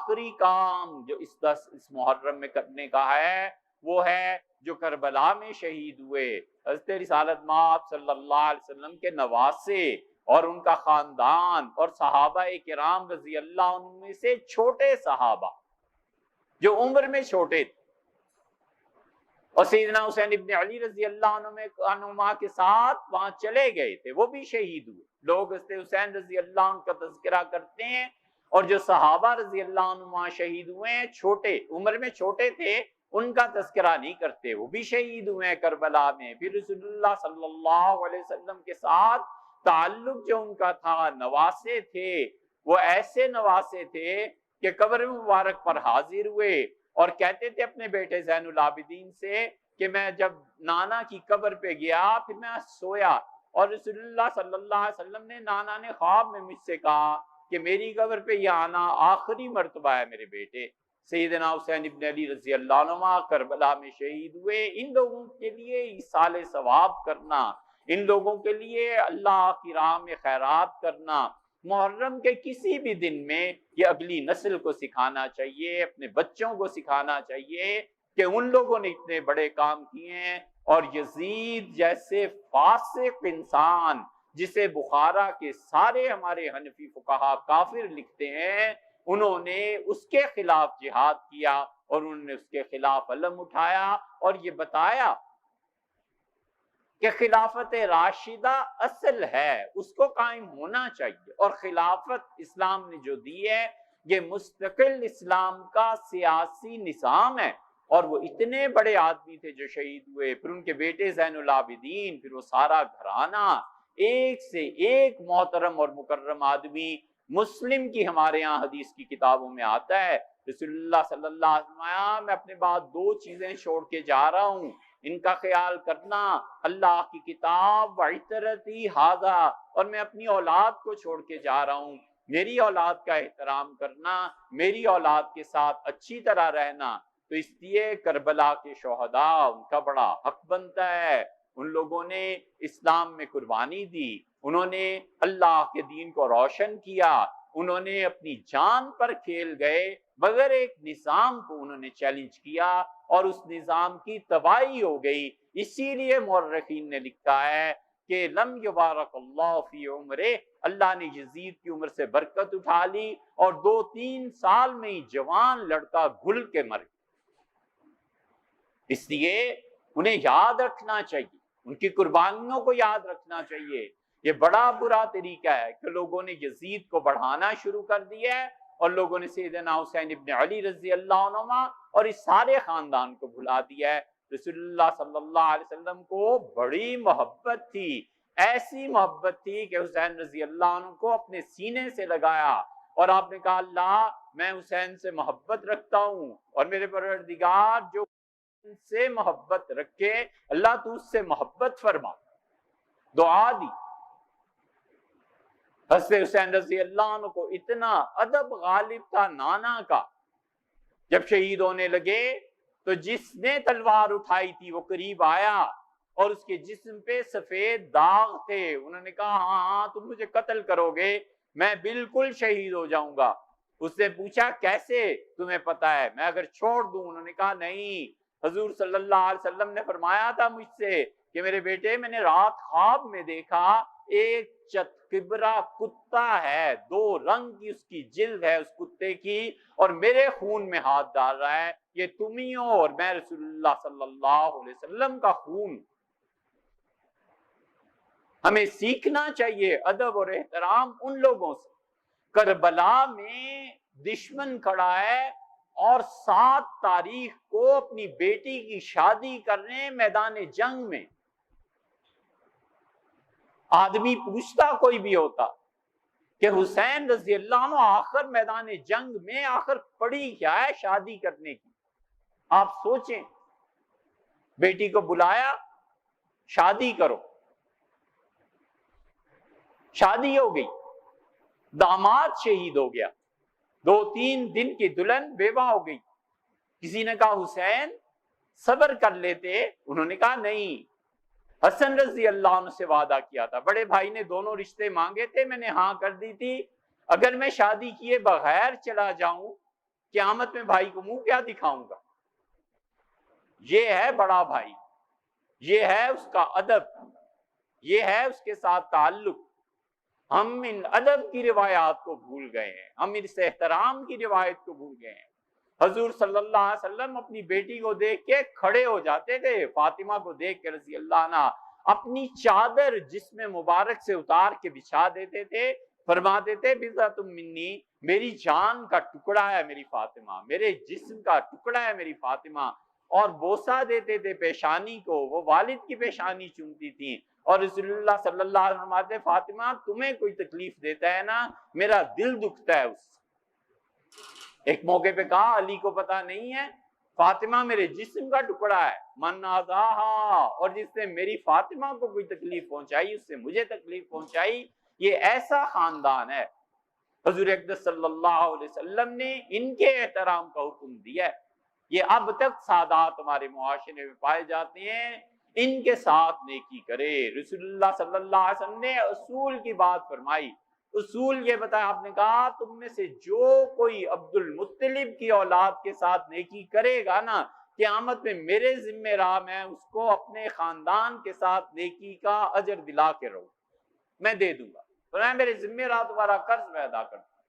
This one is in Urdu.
آخری کام جو اس محرم میں کرنے کا ہے وہ ہے جو کربلا میں شہید ہوئے حضرت رسالت مآب صلی اللہ علیہ وسلم کے نواسے اور ان کا خاندان اور صحابہ کرام رضی اللہ عنہ میں سے چھوٹے صحابہ جو عمر میں چھوٹے تھے، اور سیدنا حسین ابن علی رضی اللہ عنہما کے ساتھ وہاں چلے گئے تھے، وہ بھی شہید ہوئے۔ لوگ حضرت حسین رضی اللہ عنہ کا تذکرہ کرتے ہیں، اور جو صحابہ رضی اللہ عنہما شہید ہوئے ہیں چھوٹے عمر میں چھوٹے تھے ان کا تذکرہ نہیں کرتے، وہ بھی شہید ہوئے ہیں کربلا میں۔ پھر رسول اللہ صلی اللہ علیہ وسلم کے ساتھ تعلق جو ان کا تھا، نواسے تھے، وہ ایسے نواسے تھے کہ قبر مبارک پر حاضر ہوئے اور کہتے تھے اپنے بیٹے زین العابدین سے کہ میں جب نانا کی قبر پہ گیا پھر میں سویا، اور رسول اللہ صلی اللہ علیہ وسلم نے نانا نے خواب میں مجھ سے کہا کہ میری قبر پہ یہ آنا آخری مرتبہ ہے میرے بیٹے۔ سیدنا حسین ابن علی رضی اللہ عنہ کربلا میں شہید ہوئے۔ ان لوگوں کے لیے ایصال ثواب کرنا، ان لوگوں کے لیے اللہ کی راہ میں خیرات کرنا، محرم کے کسی بھی دن میں یہ اگلی نسل کو سکھانا چاہیے، اپنے بچوں کو سکھانا چاہیے کہ ان لوگوں نے اتنے بڑے کام کیے ہیں۔ اور یزید جیسے فاسق انسان جسے بخارا کے سارے ہمارے حنفی فقہا کافر لکھتے ہیں، انہوں نے اس کے خلاف جہاد کیا اور انہوں نے اس کے خلاف علم اٹھایا اور یہ بتایا کہ خلافت راشدہ اصل ہے، اس کو قائم ہونا چاہیے، اور خلافت اسلام نے جو دی ہے یہ مستقل اسلام کا سیاسی نظام ہے۔ اور وہ اتنے بڑے آدمی تھے جو شہید ہوئے، پھر ان کے بیٹے زین العابدین، پھر وہ سارا گھرانہ، ایک سے ایک محترم اور مکرم آدمی۔ مسلم کی ہمارے ہاں حدیث کی کتابوں میں آتا ہے رسول اللہ صلی اللہ علیہ وسلم میں اپنے بعد دو چیزیں چھوڑ کے جا رہا ہوں، ان کا خیال کرنا، اللہ کی کتاب وعترتی ھذا، اور میں اپنی اولاد کو چھوڑ کے جا رہا ہوں، میری اولاد کا احترام کرنا، میری اولاد کے ساتھ اچھی طرح رہنا۔ تو اس لیے کربلا کے شہداء ان کا بڑا حق بنتا ہے، ان لوگوں نے اسلام میں قربانی دی، انہوں نے اللہ کے دین کو روشن کیا، انہوں نے اپنی جان پر کھیل گئے، مگر ایک نظام کو انہوں نے چیلنج کیا اور اس نظام کی تباہی ہو گئی۔ اسی لیے مورخین نے لکھا ہے کہ لم یبارک اللہ فی عمرہ، اللہ نے یزید کی عمر سے برکت اٹھا لی اور 2-3 سال میں ہی جوان لڑکا گھل کے مر گیا۔ اس لیے انہیں یاد رکھنا چاہیے، ان کی قربانیوں کو یاد رکھنا چاہیے۔ یہ بڑا برا طریقہ ہے کہ لوگوں نے یزید کو بڑھانا شروع کر دیا ہے اور لوگوں نے سیدنا حسین ابن علی رضی اللہ عنہ اور اس سارے خاندان کو بھلا دیا ہے۔ رسول اللہ صلی اللہ علیہ وسلم کو بڑی محبت تھی، ایسی محبت تھی کہ حسین رضی اللہ عنہ کو اپنے سینے سے لگایا اور آپ نے کہا اللہ میں حسین سے محبت رکھتا ہوں، اور میرے پروردگار جو ان سے محبت رکھے اللہ تو اس سے محبت فرما، دعا دی۔ حضرت حسین رضی اللہ عنہ کو اتنا ادب غالب تھا نانا کا، جب شہید ہونے لگے تو جس نے تلوار اٹھائی تھی وہ قریب آیا اور اس کے جسم پہ سفید داغ تھے، انہوں نے کہا ہاں تم مجھے قتل کرو گے، میں بالکل شہید ہو جاؤں گا۔ اس نے پوچھا کیسے تمہیں پتا ہے، میں اگر چھوڑ دوں؟ انہوں نے کہا نہیں، حضور صلی اللہ علیہ وسلم نے فرمایا تھا مجھ سے کہ میرے بیٹے میں نے رات خواب میں دیکھا ایک چتکبرا کتا ہے، 2 رنگ کی اس کی جلد ہے اس کتے کی، اور میرے خون میں ہاتھ ڈال رہا ہے، یہ تم ہی ہو اور میں رسول اللہ صلی اللہ علیہ وسلم کا خون۔ ہمیں سیکھنا چاہیے ادب اور احترام ان لوگوں سے۔ کربلا میں دشمن کھڑا ہے اور 7 تاریخ کو اپنی بیٹی کی شادی کرنے میدان جنگ میں، آدمی پوچھتا کوئی بھی ہوتا کہ حسین رضی اللہ عنہ آخر میدان جنگ میں آخر پڑی کیا ہے شادی کرنے کی؟ آپ سوچیں، بیٹی کو بلایا شادی کرو، شادی ہو گئی، داماد شہید ہو گیا، 2-3 دن کی دلہن بیوہ ہو گئی۔ کسی نے کہا حسین صبر کر لیتے، انہوں نے کہا نہیں، حسن رضی اللہ عنہ سے وعدہ کیا تھا، بڑے بھائی نے دونوں رشتے مانگے تھے، میں نے ہاں کر دی تھی، اگر میں شادی کیے بغیر چلا جاؤں قیامت میں بھائی کو منہ کیا دکھاؤں گا؟ یہ ہے بڑا بھائی، یہ ہے اس کا ادب، یہ ہے اس کے ساتھ تعلق۔ ہم ان ادب کی روایات کو بھول گئے ہیں، ہم اس احترام کی روایت کو بھول گئے ہیں۔ حضور صلی اللہ علیہ وسلم اپنی بیٹی کو دیکھ کے کھڑے ہو جاتے تھے، فاطمہ کو دیکھ کے رضی اللہ عنہ اپنی چادر جسم مبارک سے اتار کے بچھا دیتے تھے، فرماتے تھے بضعۃ منی، میری جان کا ٹکڑا ہے میری فاطمہ، میرے جسم کا ٹکڑا ہے میری فاطمہ، اور بوسہ دیتے تھے پیشانی کو، وہ والد کی پیشانی چومتی تھیں، اور رسول اللہ صلی اللہ علیہ وسلم فرماتے فاطمہ تمہیں کوئی تکلیف دیتا ہے نا میرا دل دکھتا ہے اس سے۔ ایک موقع پہ کہا علی کو پتا نہیں ہے فاطمہ میرے جسم کا ٹکڑا ہے، من آذاہا، اور جس نے میری فاطمہ کو کوئی تکلیف پہنچائی اس سے مجھے تکلیف پہنچائی۔ یہ ایسا خاندان ہے، حضور اقدس صلی اللہ علیہ وسلم نے ان کے احترام کا حکم دیا ہے۔ یہ اب تک سادات ہمارے معاشرے میں پائے جاتے ہیں، ان کے ساتھ نیکی کرے۔ رسول اللہ صلی اللہ علیہ وسلم نے اصول کی بات فرمائی، اصول یہ بتایا، آپ نے کہا تم میں سے جو کوئی عبد المطلب کی اولاد کے ساتھ نیکی کرے گا نا، قیامت میں میرے ذمہ راہ میں اس کو اپنے خاندان کے ساتھ نیکی کا اجر دلا کے رہو، میں دے دوں گا، فرمایا میرے ذمہ راہ تمہارا قرض میں ادا کر دوں۔